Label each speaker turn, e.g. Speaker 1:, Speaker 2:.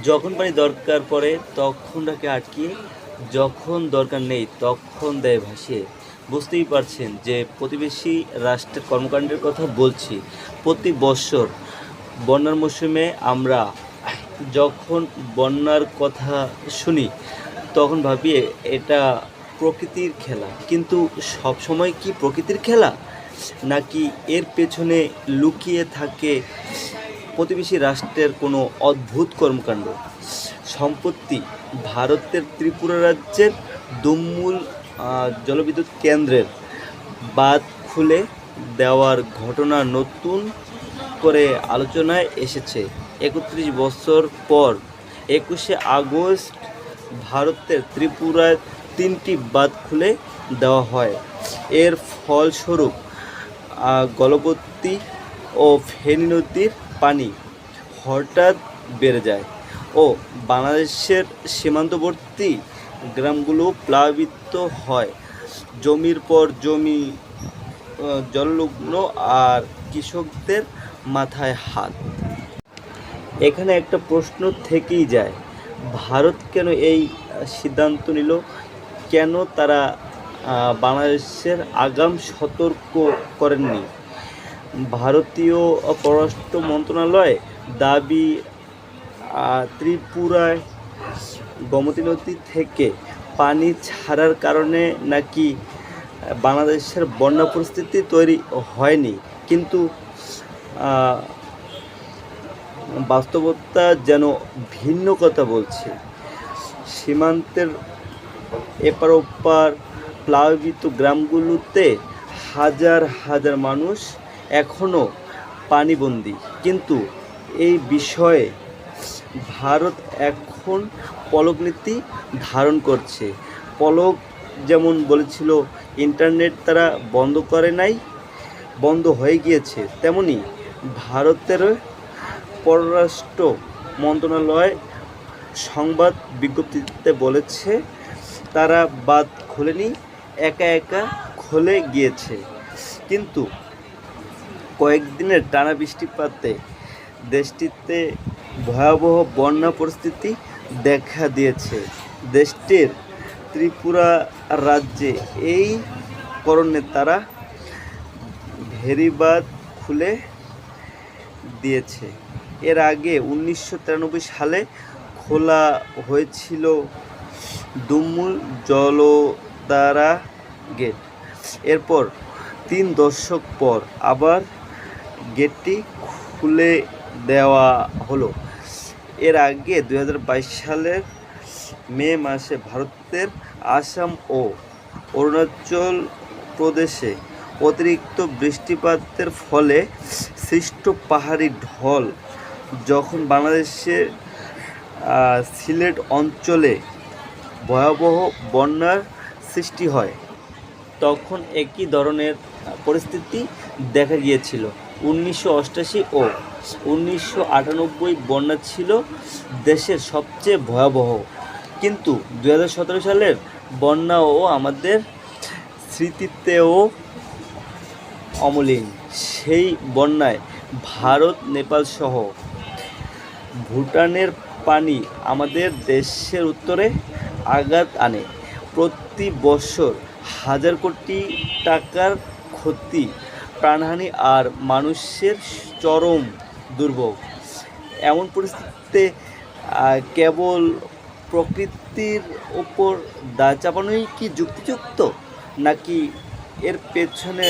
Speaker 1: যখন পানি দরকার পড়ে তখন তাকে আটকিয়ে, যখন দরকার নেই তখন দেয় ভাসিয়ে। বুঝতেই পারছেন যে প্রতিবেশী রাষ্ট্রের কর্মকাণ্ডের কথা বলছি। প্রতি বৎসর বন্যার মৌসুমে আমরা যখন বন্যার কথা শুনি তখন ভাবি এটা প্রকৃতির খেলা। কিন্তু সব সময় কি প্রকৃতির খেলা, নাকি এর পেছনে লুকিয়ে থাকে প্রতিবেশী রাষ্ট্রের কোনো অদ্ভুত কর্মকাণ্ড? সম্প্রতি ভারতের ত্রিপুরা রাজ্যের দুম্মুল জলবিদ্যুৎ কেন্দ্রের বাঁধ খুলে দেওয়ার ঘটনা নতুন করে আলোচনায় এসেছে। ৩১ বছর পর ২১শে আগস্ট ভারতের ত্রিপুরায় ৩টি বাঁধ খুলে দেওয়া হয়। এর ফলস্বরূপ গলবতী ও ফেনী নদীর পানি হঠাৎ বেড়ে যায় ও বাংলাদেশের সীমান্তবর্তী গ্রামগুলো প্লাবিত হয়। জমির পর জমি জলমগ্ন, আর কৃষকদের মাথায় হাত। এখানে একটা প্রশ্ন থেকেই যায়, ভারত কেন এই সিদ্ধান্ত নিল? কেন তারা বাংলাদেশের আগাম সতর্ক করেননি? ভারতীয় পররাষ্ট্র মন্ত্রণালয় দাবি, ত্রিপুরায় গোমতী নদী থেকে পানি ছাড়ার কারণে নাকি বাংলাদেশের বন্যা পরিস্থিতি তৈরি হয়নি। কিন্তু বাস্তবতা যেন ভিন্ন কথা বলছে। সীমান্তের এপার ওপার প্লাবিত গ্রামগুলোতে হাজার হাজার মানুষ এখনও পানিবন্দী। কিন্তু এই বিষয়ে ভারত এখন পলক নীতি ধারণ করছে। পলক যেমন বলেছিল ইন্টারনেট তারা বন্ধ করে নাই, বন্ধ হয়ে গিয়েছে, তেমনি ভারতের পররাষ্ট্র মন্ত্রণালয় সংবাদ বিজ্ঞপ্তিতে বলেছে তারা বাঁধ খোলেনি, একা একা খুলে গিয়েছে। কিন্তু কয়েকদিনের টানা বৃষ্টিপাতে দেশটিতে ভয়াবহ বন্যা পরিস্থিতি দেখা দিয়েছে। দেশটির ত্রিপুরা রাজ্যে এই কারণে তারা ভেরিবাঁধ খুলে দিয়েছে। এর আগে ১৯৯৩ সালে খোলা হয়েছিল দুম্মুল জলধারা গেট। এরপর ৩ দশক পর আবার গেটটি খুলে দেওয়া হলো। এর আগে ২০২২ সালের মে মাসে ভারতের আসাম ও অরুণাচল প্রদেশে অতিরিক্ত বৃষ্টিপাতের ফলে সৃষ্ট পাহাড়ি ঢল যখন বাংলাদেশের সিলেট অঞ্চলে ভয়াবহ বন্যার সৃষ্টি হয়, তখন একই ধরনের পরিস্থিতি দেখা গিয়েছিল। ১৯৮৮ ও ১৯৯৮ বন্যা ছিল দেশের সবচেয়ে ভয়াবহ। কিন্তু ২০১৭ সালের বন্যাও আমাদের স্মৃতিতেও অমলিন। সেই বন্যায় ভারত, নেপাল সহ ভুটানের পানি আমাদের দেশের উত্তরে আঘাত আনে। প্রতি বছর হাজার কোটি টাকার ক্ষতি, প্রাণহানি আর মানুষের চরম দুর্ভোগ। এমন পরিস্থিতিতে কেবল প্রকৃতির ওপর দায় চাপানোই কি যুক্তিযুক্ত, নাকি এর পেছনে